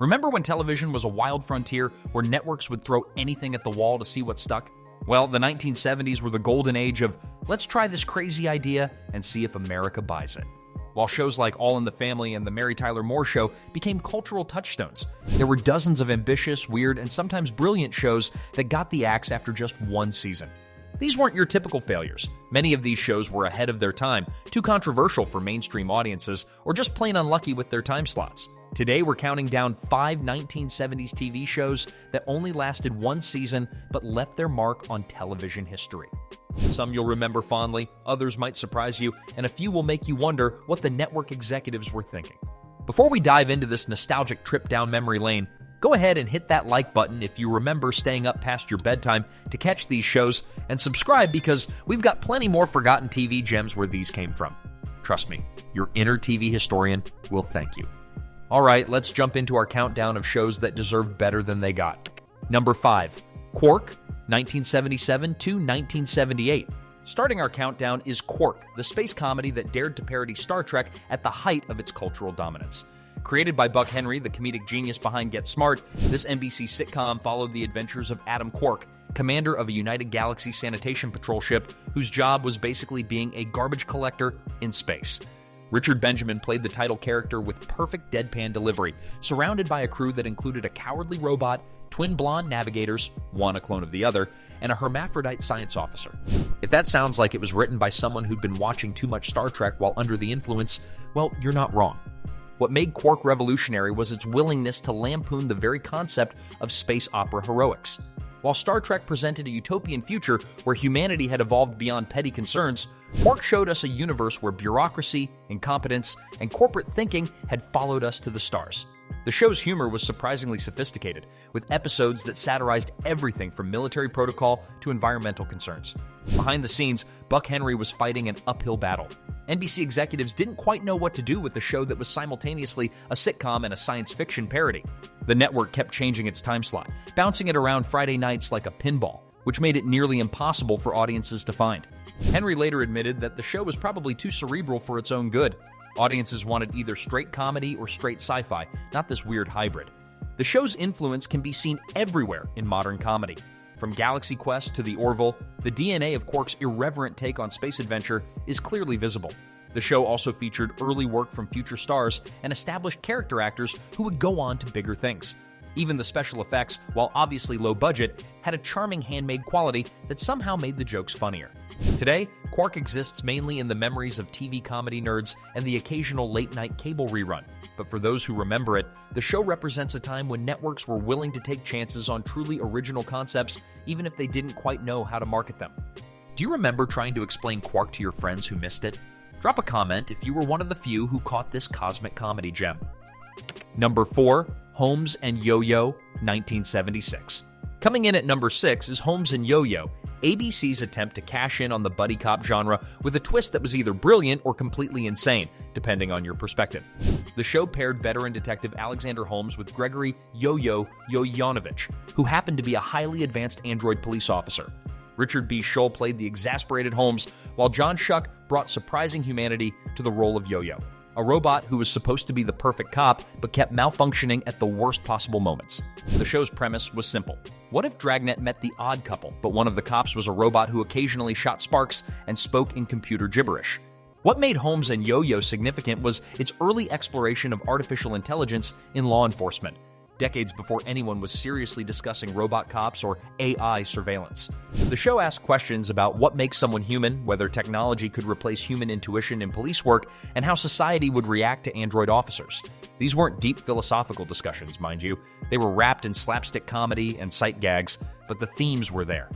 Remember when television was a wild frontier where networks would throw anything at the wall to see what stuck? Well, the 1970s were the golden age of, let's try this crazy idea and see if America buys it. While shows like All in the Family and The Mary Tyler Moore Show became cultural touchstones, there were dozens of ambitious, weird, and sometimes brilliant shows that got the axe after just one season. These weren't your typical failures. Many of these shows were ahead of their time, too controversial for mainstream audiences, or just plain unlucky with their time slots. Today, we're counting down 5 1970s TV shows that only lasted one season but left their mark on television history. Some you'll remember fondly, others might surprise you, and a few will make you wonder what the network executives were thinking. Before we dive into this nostalgic trip down memory lane, go ahead and hit that like button if you remember staying up past your bedtime to catch these shows, and subscribe because we've got plenty more forgotten TV gems where these came from. Trust me, your inner TV historian will thank you. All right, let's jump into our countdown of shows that deserved better than they got. Number 5, Quark, 1977 to 1978. Starting our countdown is Quark, the space comedy that dared to parody Star Trek at the height of its cultural dominance. Created by Buck Henry, the comedic genius behind Get Smart, this NBC sitcom followed the adventures of Adam Quark, commander of a United Galaxy sanitation patrol ship whose job was basically being a garbage collector in space. Richard Benjamin played the title character with perfect deadpan delivery, surrounded by a crew that included a cowardly robot, twin blonde navigators, one a clone of the other, and a hermaphrodite science officer. If that sounds like it was written by someone who'd been watching too much Star Trek while under the influence, well, you're not wrong. What made Quark revolutionary was its willingness to lampoon the very concept of space opera heroics. While Star Trek presented a utopian future where humanity had evolved beyond petty concerns, Quark showed us a universe where bureaucracy, incompetence, and corporate thinking had followed us to the stars. The show's humor was surprisingly sophisticated, with episodes that satirized everything from military protocol to environmental concerns. Behind the scenes, Buck Henry was fighting an uphill battle. NBC executives didn't quite know what to do with the show that was simultaneously a sitcom and a science fiction parody. The network kept changing its time slot, bouncing it around Friday nights like a pinball, which made it nearly impossible for audiences to find. Henry later admitted that the show was probably too cerebral for its own good. Audiences wanted either straight comedy or straight sci-fi, not this weird hybrid. The show's influence can be seen everywhere in modern comedy. From Galaxy Quest to The Orville, the DNA of Quark's irreverent take on space adventure is clearly visible. The show also featured early work from future stars and established character actors who would go on to bigger things. Even the special effects, while obviously low budget, had a charming handmade quality that somehow made the jokes funnier. Today, Quark exists mainly in the memories of TV comedy nerds and the occasional late-night cable rerun. But for those who remember it, the show represents a time when networks were willing to take chances on truly original concepts, even if they didn't quite know how to market them. Do you remember trying to explain Quark to your friends who missed it? Drop a comment if you were one of the few who caught this cosmic comedy gem. Number 4, Holmes and Yo-Yo, 1976. Coming in at number 6 is Holmes and Yo-Yo, ABC's attempt to cash in on the buddy cop genre with a twist that was either brilliant or completely insane, depending on your perspective. The show paired veteran detective Alexander Holmes with Gregory Yo-Yo Yoyanovich, who happened to be a highly advanced android police officer. Richard B. Schull played the exasperated Holmes, while John Schuck brought surprising humanity to the role of Yo-Yo, a robot who was supposed to be the perfect cop but kept malfunctioning at the worst possible moments. The show's premise was simple. What if Dragnet met the odd couple, but one of the cops was a robot who occasionally shot sparks and spoke in computer gibberish? What made Holmes and Yo-Yo significant was its early exploration of artificial intelligence in law enforcement, decades before anyone was seriously discussing robot cops or AI surveillance. The show asked questions about what makes someone human, whether technology could replace human intuition in police work, and how society would react to android officers. These weren't deep philosophical discussions, mind you. They were wrapped in slapstick comedy and sight gags, but the themes were there.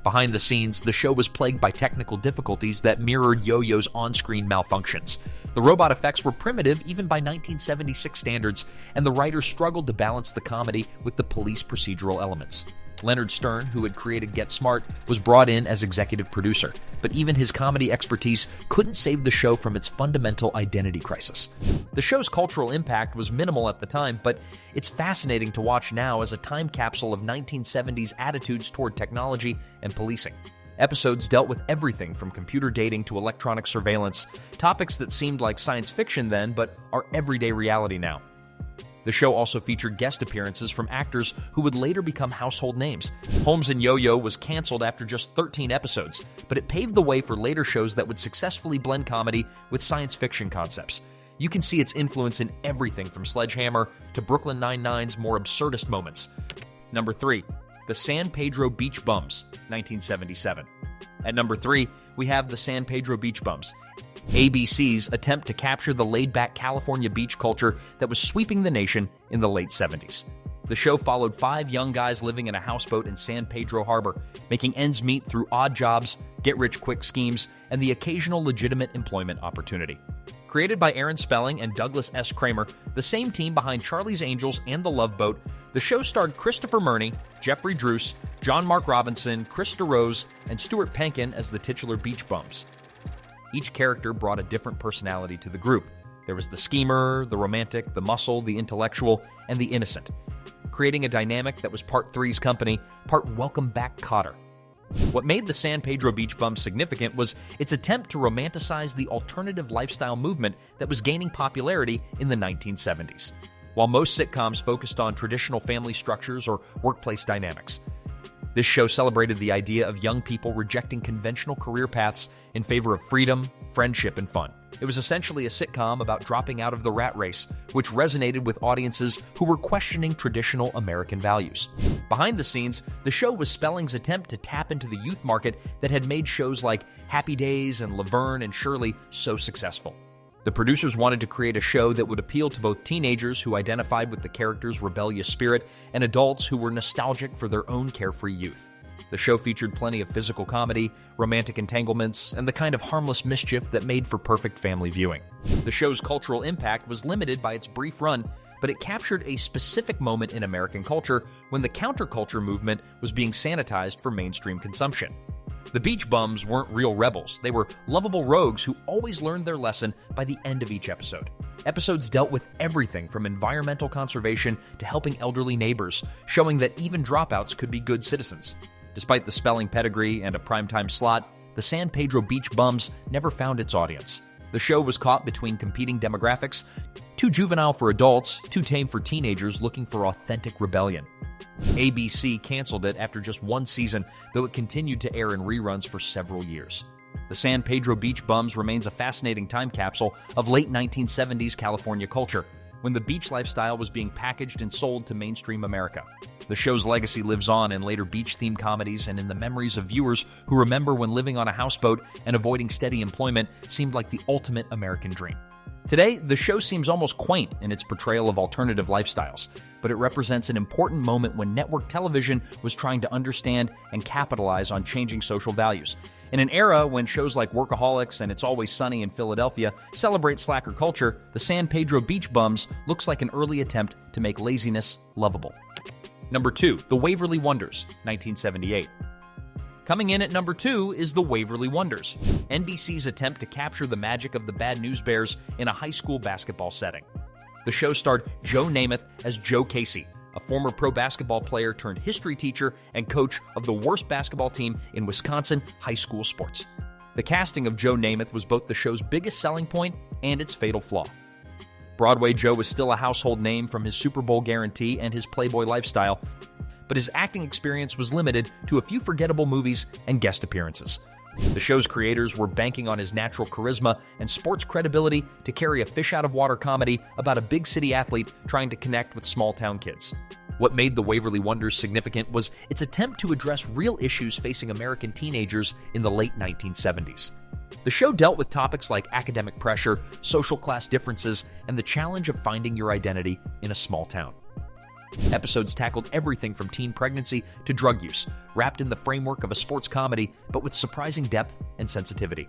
Behind the scenes, the show was plagued by technical difficulties that mirrored Yo-Yo's on-screen malfunctions. The robot effects were primitive even by 1976 standards, and the writers struggled to balance the comedy with the police procedural elements. Leonard Stern, who had created Get Smart, was brought in as executive producer, but even his comedy expertise couldn't save the show from its fundamental identity crisis. The show's cultural impact was minimal at the time, but it's fascinating to watch now as a time capsule of 1970s attitudes toward technology and policing. Episodes dealt with everything from computer dating to electronic surveillance, topics that seemed like science fiction then, but are everyday reality now. The show also featured guest appearances from actors who would later become household names. Holmes and Yo-Yo was canceled after just 13 episodes, but it paved the way for later shows that would successfully blend comedy with science fiction concepts. You can see its influence in everything from Sledgehammer to Brooklyn Nine-Nine's more absurdist moments. Number 3. The San Pedro Beach Bums, 1977. At number 3, we have the San Pedro Beach Bums, ABC's attempt to capture the laid-back California beach culture that was sweeping the nation in the late 70s. The show followed 5 young guys living in a houseboat in San Pedro Harbor, making ends meet through odd jobs, get-rich-quick schemes, and the occasional legitimate employment opportunity. Created by Aaron Spelling and Douglas S. Kramer, the same team behind Charlie's Angels and The Love Boat, the show starred Christopher Murney, Jeffrey Druce, John Mark Robinson, Krista Rose, and Stuart Penkin as the titular beach bums. Each character brought a different personality to the group. There was the schemer, the romantic, the muscle, the intellectual, and the innocent, creating a dynamic that was part Three's Company, part Welcome Back Kotter. What made the San Pedro Beach Bums significant was its attempt to romanticize the alternative lifestyle movement that was gaining popularity in the 1970s. While most sitcoms focused on traditional family structures or workplace dynamics, this show celebrated the idea of young people rejecting conventional career paths in favor of freedom, friendship, and fun. It was essentially a sitcom about dropping out of the rat race, which resonated with audiences who were questioning traditional American values. Behind the scenes, the show was Spelling's attempt to tap into the youth market that had made shows like Happy Days and Laverne and Shirley so successful. The producers wanted to create a show that would appeal to both teenagers who identified with the characters' rebellious spirit and adults who were nostalgic for their own carefree youth. The show featured plenty of physical comedy, romantic entanglements, and the kind of harmless mischief that made for perfect family viewing. The show's cultural impact was limited by its brief run, but it captured a specific moment in American culture when the counterculture movement was being sanitized for mainstream consumption. The Beach Bums weren't real rebels. They were lovable rogues who always learned their lesson by the end of each episode. Episodes dealt with everything from environmental conservation to helping elderly neighbors, showing that even dropouts could be good citizens. Despite the Spelling pedigree and a primetime slot, the San Pedro Beach Bums never found its audience. The show was caught between competing demographics, too juvenile for adults, too tame for teenagers looking for authentic rebellion. ABC canceled it after just one season, though it continued to air in reruns for several years. The San Pedro Beach Bums remains a fascinating time capsule of late 1970s California culture, when the beach lifestyle was being packaged and sold to mainstream America. The show's legacy lives on in later beach-themed comedies and in the memories of viewers who remember when living on a houseboat and avoiding steady employment seemed like the ultimate American dream. Today, the show seems almost quaint in its portrayal of alternative lifestyles, but it represents an important moment when network television was trying to understand and capitalize on changing social values. In an era when shows like Workaholics and It's Always Sunny in Philadelphia celebrate slacker culture, the San Pedro Beach Bums looks like an early attempt to make laziness lovable. Number 2, The Waverly Wonders, 1978. Coming in at number 2 is The Waverly Wonders, NBC's attempt to capture the magic of the Bad News Bears in a high school basketball setting. The show starred Joe Namath as Joe Casey, a former pro basketball player turned history teacher and coach of the worst basketball team in Wisconsin high school sports. The casting of Joe Namath was both the show's biggest selling point and its fatal flaw. Broadway Joe was still a household name from his Super Bowl guarantee and his Playboy lifestyle, but his acting experience was limited to a few forgettable movies and guest appearances. The show's creators were banking on his natural charisma and sports credibility to carry a fish-out-of-water comedy about a big-city athlete trying to connect with small-town kids. What made The Waverly Wonders significant was its attempt to address real issues facing American teenagers in the late 1970s. The show dealt with topics like academic pressure, social class differences, and the challenge of finding your identity in a small town. Episodes tackled everything from teen pregnancy to drug use, wrapped in the framework of a sports comedy, but with surprising depth and sensitivity.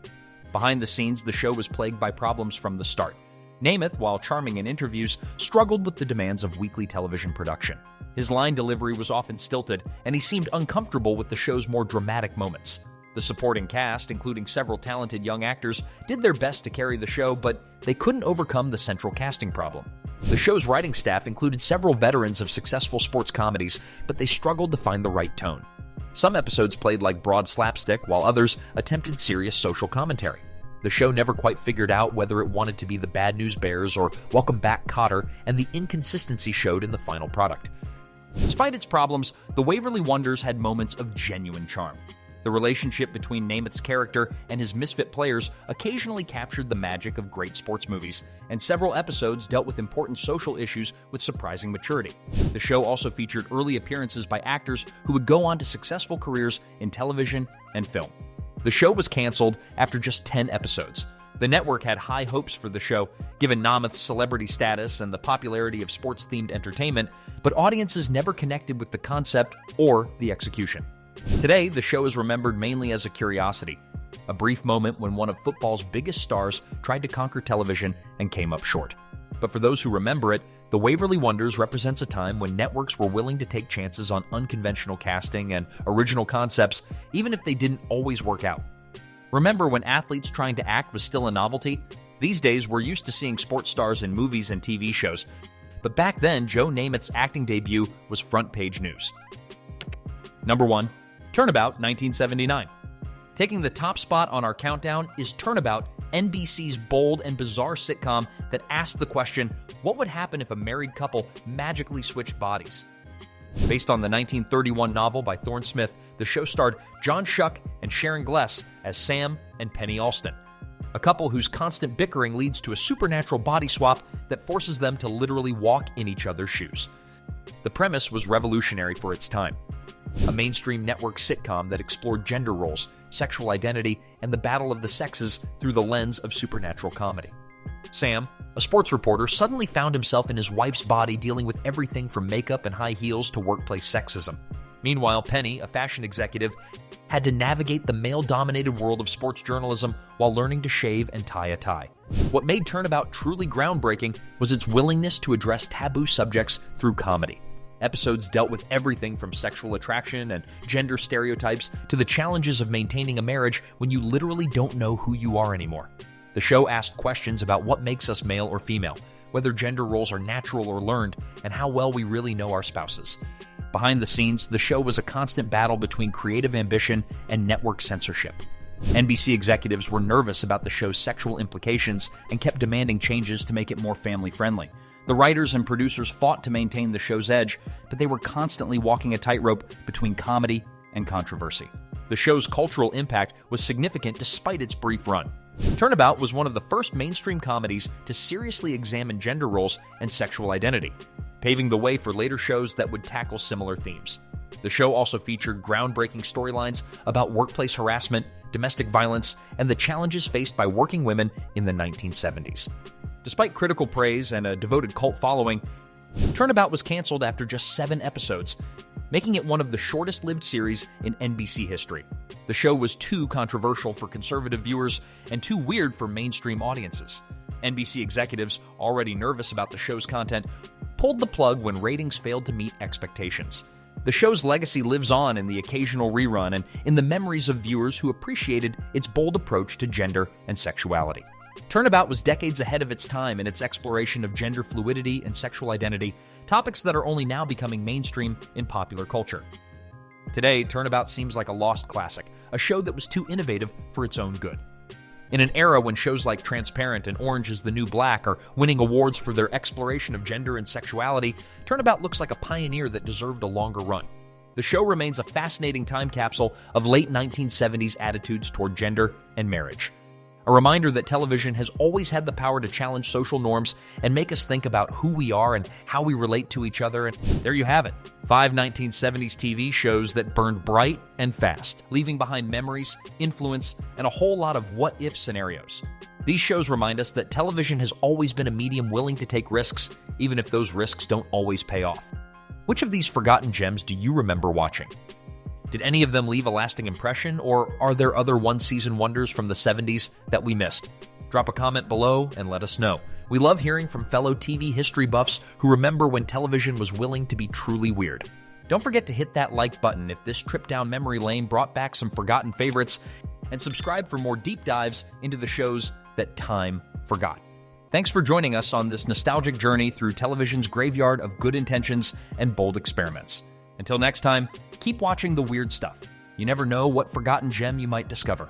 Behind the scenes, the show was plagued by problems from the start. Namath, while charming in interviews, struggled with the demands of weekly television production. His line delivery was often stilted, and he seemed uncomfortable with the show's more dramatic moments. The supporting cast, including several talented young actors, did their best to carry the show, but they couldn't overcome the central casting problem. The show's writing staff included several veterans of successful sports comedies, but they struggled to find the right tone. Some episodes played like broad slapstick, while others attempted serious social commentary. The show never quite figured out whether it wanted to be the Bad News Bears or Welcome Back, Kotter, and the inconsistency showed in the final product. Despite its problems, the Waverly Wonders had moments of genuine charm. The relationship between Namath's character and his misfit players occasionally captured the magic of great sports movies, and several episodes dealt with important social issues with surprising maturity. The show also featured early appearances by actors who would go on to successful careers in television and film. The show was canceled after just 10 episodes. The network had high hopes for the show, given Namath's celebrity status and the popularity of sports-themed entertainment, but audiences never connected with the concept or the execution. Today, the show is remembered mainly as a curiosity, a brief moment when one of football's biggest stars tried to conquer television and came up short. But for those who remember it, the Waverly Wonders represents a time when networks were willing to take chances on unconventional casting and original concepts, even if they didn't always work out. Remember when athletes trying to act was still a novelty? These days, we're used to seeing sports stars in movies and TV shows. But back then, Joe Namath's acting debut was front-page news. Number 1. Turnabout, 1979. Taking the top spot on our countdown is Turnabout, NBC's bold and bizarre sitcom that asked the question, what would happen if a married couple magically switched bodies? Based on the 1931 novel by Thorne Smith, the show starred John Schuck and Sharon Gless as Sam and Penny Alston, a couple whose constant bickering leads to a supernatural body swap that forces them to literally walk in each other's shoes. The premise was revolutionary for its time. A mainstream network sitcom that explored gender roles, sexual identity, and the battle of the sexes through the lens of supernatural comedy. Sam, a sports reporter, suddenly found himself in his wife's body dealing with everything from makeup and high heels to workplace sexism. Meanwhile, Penny, a fashion executive, had to navigate the male-dominated world of sports journalism while learning to shave and tie a tie. What made Turnabout truly groundbreaking was its willingness to address taboo subjects through comedy. Episodes dealt with everything from sexual attraction and gender stereotypes to the challenges of maintaining a marriage when you literally don't know who you are anymore. The show asked questions about what makes us male or female, whether gender roles are natural or learned, and how well we really know our spouses. Behind the scenes, the show was a constant battle between creative ambition and network censorship. NBC executives were nervous about the show's sexual implications and kept demanding changes to make it more family-friendly. The writers and producers fought to maintain the show's edge, but they were constantly walking a tightrope between comedy and controversy. The show's cultural impact was significant despite its brief run. Turnabout was one of the first mainstream comedies to seriously examine gender roles and sexual identity, paving the way for later shows that would tackle similar themes. The show also featured groundbreaking storylines about workplace harassment, domestic violence, and the challenges faced by working women in the 1970s. Despite critical praise and a devoted cult following, Turnabout was canceled after just 7 episodes, making it one of the shortest-lived series in NBC history. The show was too controversial for conservative viewers and too weird for mainstream audiences. NBC executives, already nervous about the show's content, pulled the plug when ratings failed to meet expectations. The show's legacy lives on in the occasional rerun and in the memories of viewers who appreciated its bold approach to gender and sexuality. Turnabout was decades ahead of its time in its exploration of gender fluidity and sexual identity, topics that are only now becoming mainstream in popular culture. Today, Turnabout seems like a lost classic, a show that was too innovative for its own good. In an era when shows like Transparent and Orange is the New Black are winning awards for their exploration of gender and sexuality, Turnabout looks like a pioneer that deserved a longer run. The show remains a fascinating time capsule of late 1970s attitudes toward gender and marriage. A reminder that television has always had the power to challenge social norms and make us think about who we are and how we relate to each other. And there you have it, 5 1970s TV shows that burned bright and fast, leaving behind memories, influence, and a whole lot of what-if scenarios. These shows remind us that television has always been a medium willing to take risks, even if those risks don't always pay off. Which of these forgotten gems do you remember watching? Did any of them leave a lasting impression, or are there other one-season wonders from the 70s that we missed? Drop a comment below and let us know. We love hearing from fellow TV history buffs who remember when television was willing to be truly weird. Don't forget to hit that like button if this trip down memory lane brought back some forgotten favorites, and subscribe for more deep dives into the shows that time forgot. Thanks for joining us on this nostalgic journey through television's graveyard of good intentions and bold experiments. Until next time, keep watching the weird stuff. You never know what forgotten gem you might discover.